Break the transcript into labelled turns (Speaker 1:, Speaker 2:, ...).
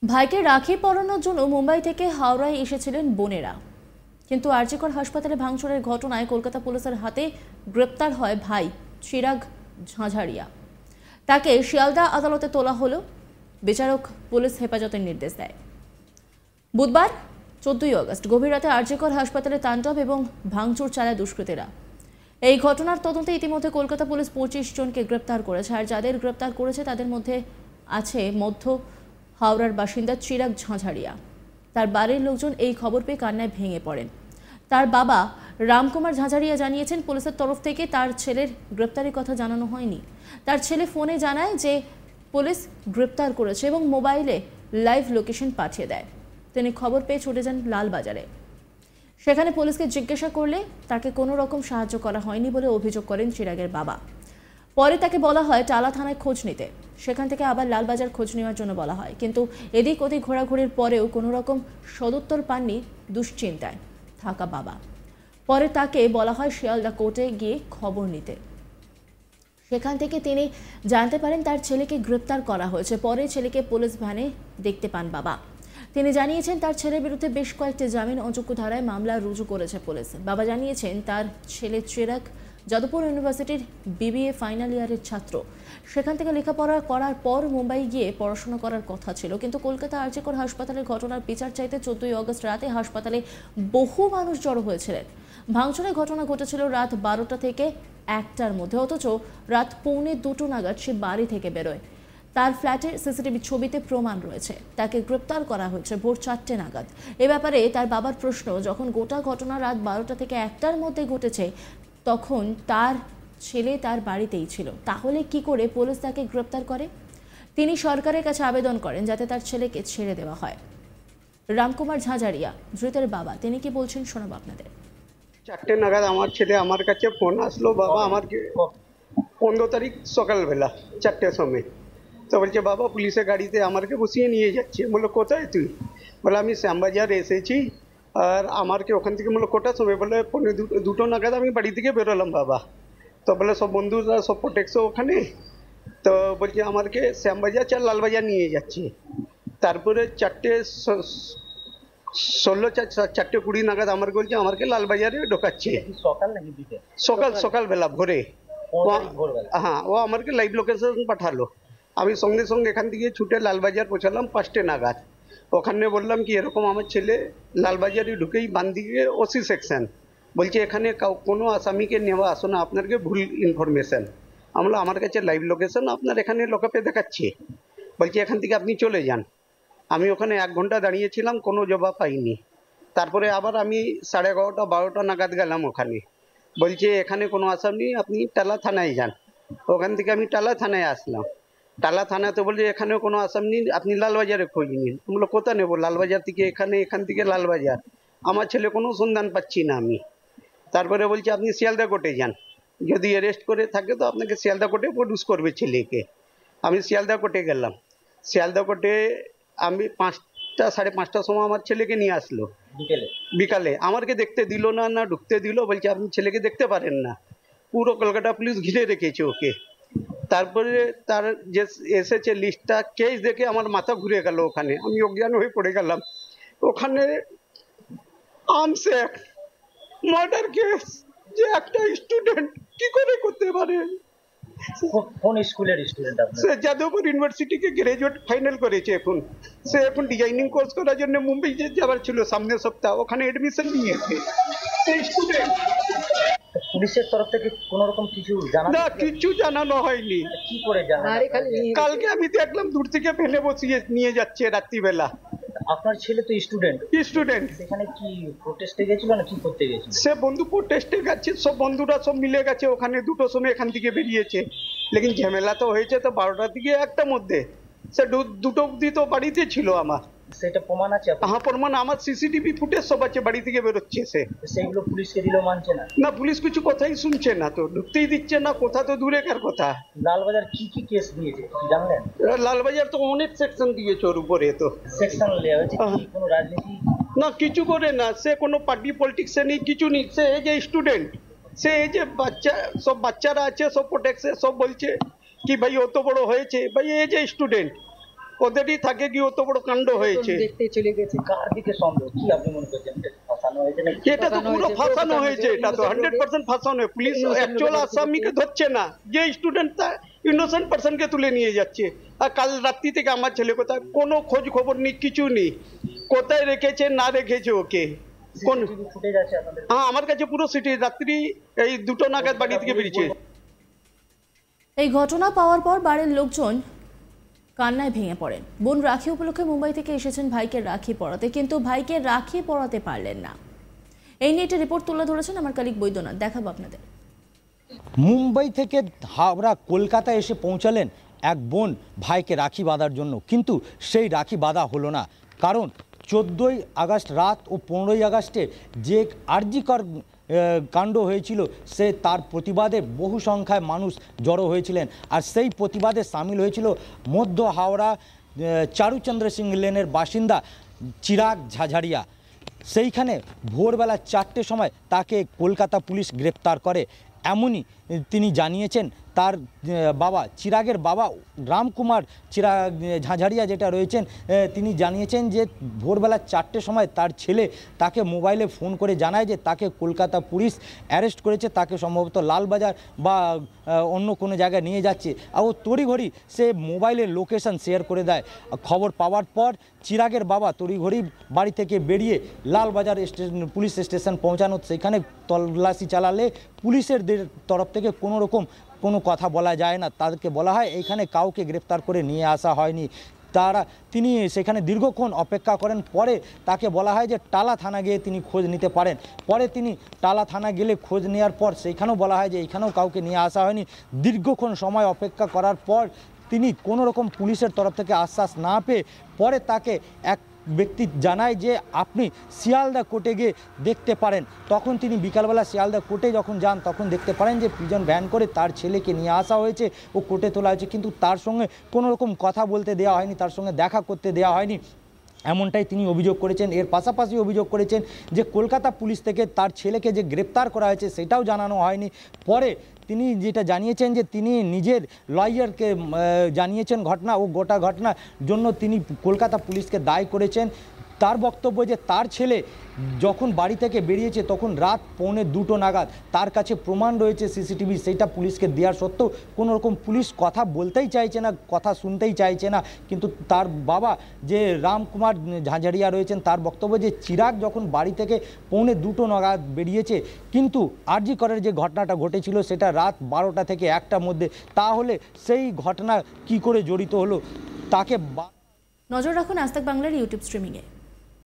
Speaker 1: ভাইকে রাখি পরানোর জন্য মুম্বাই থেকে হাওড়ায় এসেছিলেন বোনেরা, কিন্তু আরজিকর হাসপাতালে ভাঙচুরের ঘটনায় কলকাতা পুলিশের হাতে গ্রেপ্তার হয় ভাই চিরাগ ঝাঁঝারিয়া। তাকে শিয়ালদা আদালতে তোলা হলো। বিচারক পুলিশ হেফাজতের নির্দেশ দেয়। বুধবার 14ই আগস্ট গভীর রাতে আরজিকর হাসপাতালে তাণ্ডব এবং ভাঙচুর চালায় দুষ্কৃতীরা। এই ঘটনার তদন্তে ইতিমধ্যে কলকাতা পুলিশ 25 জনকে গ্রেপ্তার করেছে। আর যাদের গ্রেপ্তার করেছে তাদের মধ্যে আছে মধ্য হাওড়ার বাসিন্দা চিরাগ ঝাঁঝারিয়া। তার বাড়ির লোকজন এই খবর পেয়ে কান্নায় ভেঙে পড়েন। তার বাবা রামকুমার ঝাঁঝারিয়া জানিয়েছেন, পুলিশের তরফ থেকে তার ছেলের গ্রেপ্তারের কথা জানানো হয়নি। তার ছেলে ফোনে জানায় যে পুলিশ গ্রেপ্তার করেছে এবং মোবাইলে লাইভ লোকেশন পাঠিয়ে দেয়। তিনি খবর পেয়ে ছুটে যান লালবাজারে। সেখানে পুলিশকে জিজ্ঞাসা করলে তাকে কোনো রকম সাহায্য করা হয়নি বলে অভিযোগ করেন চিরাগের বাবা। পরে তাকে বলা হয় টালা থানায় খোঁজ নিতে। সেখান থেকে আবার লালবাজার খোঁজ নেওয়ার জন্য বলা হয়, কিন্তু এদিক ওদিক ঘোরাঘুরির পরেও কোনো রকম সদুত্তর পাননি দুশ্চিন্তায় থাকা বাবা। পরে তাকে বলা হয় শিয়ালদা কোর্টে গিয়ে খবর নিতে। সেখান থেকে তিনি জানতে পারেন তার ছেলেকে গ্রেপ্তার করা হয়েছে। পরে ছেলেকে পুলিশ ভ্যানে দেখতে পান বাবা। তিনি জানিয়েছেন তার ছেলের বিরুদ্ধে বেশ কয়েকটি জামিন অযোগ্য ধারায় মামলা রুজু করেছে পুলিশ। বাবা জানিয়েছেন তার ছেলে চিরাগ যাদবপুর ইউনিভার্সিটির বিবিএ ফাইনাল ইয়ারের ছাত্র। সেখান থেকে লেখাপড়া করার পর মুম্বাই গিয়ে পড়াশোনা করার কথা ছিল, কিন্তু কলকাতা আরজিকর হাসপাতালের ঘটনার বিচার চাইতে 14ই আগস্ট রাতে হাসপাতালে বহু মানুষ জড়ো হয়েছিলেন। ভাঙচুরের ঘটনা ঘটেছিল রাত 12টা থেকে 1টার মধ্যে, অথচ রাত 1:45 নাগাদ সে বাড়ি থেকে বেরোয়। তার ফ্ল্যাটের সিসিটিভি ছবিতে প্রমাণ রয়েছে। তাকে গ্রেপ্তার করা হয়েছে ভোর 4টে নাগাদ। এ ব্যাপারে তার বাবার প্রশ্ন, যখন গোটা ঘটনা রাত 12টা থেকে 1টার মধ্যে ঘটেছে তখন তার ছেলে তার বাড়িতেই ছিল, তাহলে কি করে পুলিশ তাকে গ্রেপ্তার করে? তিনি সরকারের কাছে আবেদন করেন যাতে তার ছেলেকে ছেড়ে দেওয়া হয়। রামকুমার ঝাঁঝারিয়া ধৃতের বাবা, তিনি কি বলছেন শোনাবো আপনাদের।
Speaker 2: 4টে নাগাদ আমার ছেলে আমার কাছে ফোন আসলো, বাবা আমার 15 তারিখ সকালবেলা 4টের সময়। তো বলছে বাবা পুলিশের গাড়িতে আমাকে বসিয়ে নিয়ে যাচ্ছে। বললো কোথায় তুই? বলে আমি শ্যামবাজার এসেছি। আর আমাকে ওখান থেকে বললো কোটার সময়? বলে 2টো নাগাদ আমি বাড়ি থেকে বেরোলাম বাবা। তো বলে সব বন্ধুরা সব প্রোটেক্টস ওখানে। তো বলছে আমাকে শ্যামবাজার চার লালবাজার নিয়ে যাচ্ছে। তারপরে 4:20 নাগাদ আমার বলছে আমাকে লালবাজারে ঢোকাচ্ছে।
Speaker 3: সকাল নাকি বিকেল?
Speaker 2: সকালবেলা ভোরে। হ্যাঁ, ও আমাকে লাইভ লোকেশন পাঠালো। আমি সঙ্গে সঙ্গে এখান থেকে ছুটে লালবাজার পৌঁছালাম 5টে নাগাদ। ওখানে বললাম কি এরকম আমার ছেলে লালবাজারে ঢুকেই বাম দিকে ওসি সেকশন। বলছে এখানে কোনো আসামিকে নেওয়া আসো না, আপনাকে ভুল ইনফরমেশন। আমরা আমার কাছে লাইভ লোকেশন আপনার এখানে লোকাপে দেখাচ্ছে। বলছে এখান থেকে আপনি চলে যান। আমি ওখানে 1 ঘন্টা দাঁড়িয়েছিলাম, কোনো জবাব পাইনি। তারপরে আবার আমি 11:30 12টা নাগাদ গেলাম ওখানে। বলছে এখানে কোনো আসামি, আপনি টালা থানায় যান। ওখান থেকে আমি টালা থানায় আসলাম। টালা থানাতে বলছে এখানেও কোনো আসামি নেই, আপনি লালবাজারে খোঁজ নিন। বললো কোথা নেবো? লালবাজার থেকে এখানে, এখান থেকে লালবাজার। আমার ছেলে কোনো সন্ধান পাচ্ছি না আমি। তারপরে বলছে আপনি শিয়ালদা কোর্টে যান, যদি অ্যারেস্ট করে থাকে তো আপনাকে শিয়ালদা কোর্টে প্রডিউস করবে ছেলেকে। আমি শিয়ালদা কোর্টে গেলাম। শিয়ালদা কোর্টে আমি 5টা 5:30টার সময় আমার ছেলেকে নিয়ে আসলো বিকালে। আমাকে দেখতে দিল না, না ঢুকতে দিল। বলছে আপনি ছেলেকে দেখতে পারেন না। পুরো কলকাতা পুলিশ ঘিরে রেখেছে ওকে। তারপরে তার যে এসেছে লিস্টটা, কেস দেখে আমার মাথা ঘুরে গেল। ওখানে আমি অজ্ঞান হয়ে পড়ে গেলাম। ওখানে আর্মস অ্যাক্ট, মার্ডার কেস, যে একটা স্টুডেন্ট কি করে করতে পারে?
Speaker 3: কোন স্কুলের স্টুডেন্ট আপনি?
Speaker 2: সে যাদবপুর ইউনিভার্সিটিকে গ্রাজুয়েট ফাইনাল করেছে এখন। সে এখন ডিজাইনিং কোর্স করার জন্য মুম্বাই যাওয়ার ছিল সামনের সপ্তাহ, ওখানে এডমিশন নিয়েছে। সেই স্টুডেন্ট।
Speaker 3: পুলিশের তরফ থেকে কোন রকম কিছু জানানো?
Speaker 2: না, কিছু জানানো হয়নি।
Speaker 3: কি করে জানানো?
Speaker 2: কালকে আমি দেখলাম দূর থেকে ভেনে বসিয়ে নিয়ে যাচ্ছে রাত্রিবেলা।
Speaker 3: আপনার ছেলে তো স্টুডেন্ট।
Speaker 2: স্টুডেন্ট
Speaker 3: সেখানে কি প্রোটেস্টে গেছিল না কি করতে গেছিল?
Speaker 2: সে বন্ধু প্রোটেস্টে গেছে, সব বন্ধুরা সব মিলে গেছে ওখানে। 2টোর সময় এখান থেকে বেরিয়েছে। লেকিন ঝামেলা তো হয়েছে তো 12টা থেকে 1টার মধ্যে। সে 2টো অবধি তো বাড়িতে ছিল আমার।
Speaker 3: সেটা প্রমাণ আছে?
Speaker 2: হ্যাঁ প্রমাণ, আমার সিসিটিভি ফুটেজ সব আছে। বাড়ি থেকে বেরোচ্ছে সে।
Speaker 3: সেগুলো পুলিশকে দিলেও মানছে না?
Speaker 2: না, পুলিশ কিছু কথাই শুনছে না, তো ঢুকতেই দিচ্ছে না। কথা তো দূরে কার কথা।
Speaker 3: লালবাজার কি কি কেস দিয়েছে জানলেন?
Speaker 2: লালবাজার তো অনেক সেকশন দিয়েছে ওর উপরে। তো
Speaker 3: সেকশন দেওয়া হয়েছে? কোনো রাজনীতি
Speaker 2: না, কিছু করে না। সে কোনো পার্টি পলিটিক্সে নেই, কিছু নেই। সে এই যে স্টুডেন্ট, সে এই যে বাচ্চা, সব বাচ্চারা আছে সব প্রোটেক্টে, সব বলছে কি ভাই অত বড় হয়েছে, ভাই এই যে স্টুডেন্ট। ওদেরই থাকে কি অত বড় কাণ্ড হয়েছে।
Speaker 3: দেখতে চলে গেছে, কার দিকে সন্দেহ, কি আপনি মনে করছেন ফাঁসানো হয়েছে নাকি?
Speaker 2: এটা তো পুরো ফাঁসানো হয়েছে, এটা তো 100% ফাঁসানো। পুলিশ অ্যাকচুয়াল আসামিকে ধরছে না, যে স্টুডেন্ট ইনোসেন্ট পার্সনকে তুলে নিয়ে যাচ্ছে। আর কাল রাত্রি থেকে আমার ছেলে কোথায়, কোনো খোঁজ খবর নেই, কিছু নেই, কোথায় রেখেছে না রেখেছে ওকে। কোন
Speaker 3: ফুটেজ আছে আপনাদের?
Speaker 2: হ্যাঁ, আমার কাছে পুরো সিটি, রাত্রি এই 2টো নাগাদ বাড়ি থেকে বেরিয়েছে।
Speaker 1: এই ঘটনা পাওয়ার পর বাড়ির লোকজন কান্নায় ভেঙে পড়েন। বোন রাখি উপলক্ষে মুম্বাই থেকে এসেছেন ভাইকে রাখি পরাতে, কিন্তু ভাইকে রাখি পরাতে পারলেন না। এই নিয়ে একটা রিপোর্ট তুলে ধরেছেন আমার কলিগ বৈদ্যনাথ, দেখাবো আপনাদের।
Speaker 4: মুম্বাই থেকে হাওড়া কলকাতা এসে পৌঁছালেন এক বোন ভাইকে রাখি বাঁধার জন্য, কিন্তু সেই রাখি বাঁধা হলো না। কারণ 14ই আগস্ট রাত ও 15ই আগস্টে যে আরজিকর কাণ্ড হয়েছিল, সে তার প্রতিবাদে বহু সংখ্যায় মানুষ জড়ো হয়েছিলেন। আর সেই প্রতিবাদে সামিল হয়েছিল মধ্য হাওড়া চারুচন্দ্র সিং লেনের বাসিন্দা চিরাগ ঝাঝারিয়া। সেইখানে ভোরবেলা 4টের সময় তাকে কলকাতা পুলিশ গ্রেপ্তার করে। এমনই তিনি জানিয়েছেন। তার বাবা, চিরাগের বাবা রামকুমার চিরাগ ঝাঝারিয়া যেটা রয়েছেন, তিনি জানিয়েছেন যে ভোরবেলা 4টের সময় তার ছেলে তাকে মোবাইলে ফোন করে জানায় যে তাকে কলকাতা পুলিশ অ্যারেস্ট করেছে, তাকে সম্ভবত লালবাজার বা অন্য কোনো জায়গায় নিয়ে যাচ্ছে। আর ও তড়িঘড়ি সে মোবাইলের লোকেশন শেয়ার করে দেয়। খবর পাওয়ার পর চিরাগের বাবা তড়িঘড়ি বাড়ি থেকে বেরিয়ে লালবাজার পুলিশ স্টেশন পৌঁছানো, সেখানে তল্লাশি চালালে পুলিশের তরফ থেকে কোনো কথা বলা যায় না। তাদেরকে বলা হয় এইখানে কাউকে গ্রেপ্তার করে নিয়ে আসা হয়নি। তিনি সেখানে দীর্ঘক্ষণ অপেক্ষা করেন। পরে তাকে বলা হয় যে টালা থানা গিয়ে তিনি খোঁজ নিতে পারেন। পরে তিনি টালা থানা গেলে খোঁজ নেওয়ার পর সেইখানেও বলা হয় যে এইখানেও কাউকে নিয়ে আসা হয়নি। দীর্ঘক্ষণ সময় অপেক্ষা করার পর তিনি কোনো রকম পুলিশের তরফ থেকে আশ্বাস না পেয়ে পরে তাকে এক ব্যক্তি জানায় যে আপনি শিয়ালদা কোর্টে গিয়ে দেখতে পারেন। তখন তিনি বিকালবেলা শিয়ালদা কোর্টে যখন যান, তখন দেখতে পারেন যে প্রিজন ভ্যান করে তার ছেলেকে নিয়ে আসা হয়েছে ও কোর্টে তোলা হয়েছে, কিন্তু তার সঙ্গে কোনো রকম কথা বলতে দেওয়া হয়নি, তার সঙ্গে দেখা করতে দেওয়া হয়নি, এমনটাই তিনি অভিযোগ করেছেন। এর পাশাপাশি অভিযোগ করেছেন যে কলকাতা পুলিশ থেকে তার ছেলেকে যে গ্রেপ্তার করা হয়েছে সেটাও জানানো হয়নি। পরে তিনি যেটা জানিয়েছেন যে তিনি নিজের লয়ারকে জানিয়েছেন ঘটনা, ও গোটা ঘটনার জন্য তিনি কলকাতা পুলিশকে দায়ী করেছেন। তার বক্তব্য যে তার ছেলে যখন বাড়ি থেকে বেরিয়েছে তখন রাত 1:45 নাগাদ, তার কাছে প্রমাণ রয়েছে সিসিটিভি, সেইটা পুলিশকে দেওয়ার সত্ত্বেও কোনো রকম পুলিশ কথা বলতেই চাইছে না, কথা শুনতেই চাইছে না। কিন্তু তার বাবা যে রামকুমার ঝাঝারিয়া রয়েছেন, তার বক্তব্য যে চিরাগ যখন বাড়ি থেকে 1:45 নাগাদ বেরিয়েছে, কিন্তু আরজি করের যে ঘটনাটা ঘটেছিল সেটা রাত 12টা থেকে 1টার মধ্যে, তাহলে সেই ঘটনা কি করে জড়িত হলো তাকে।
Speaker 1: নজর রাখুন আজ তাক বাংলার ইউটিউব স্ট্রিমিংয়ে।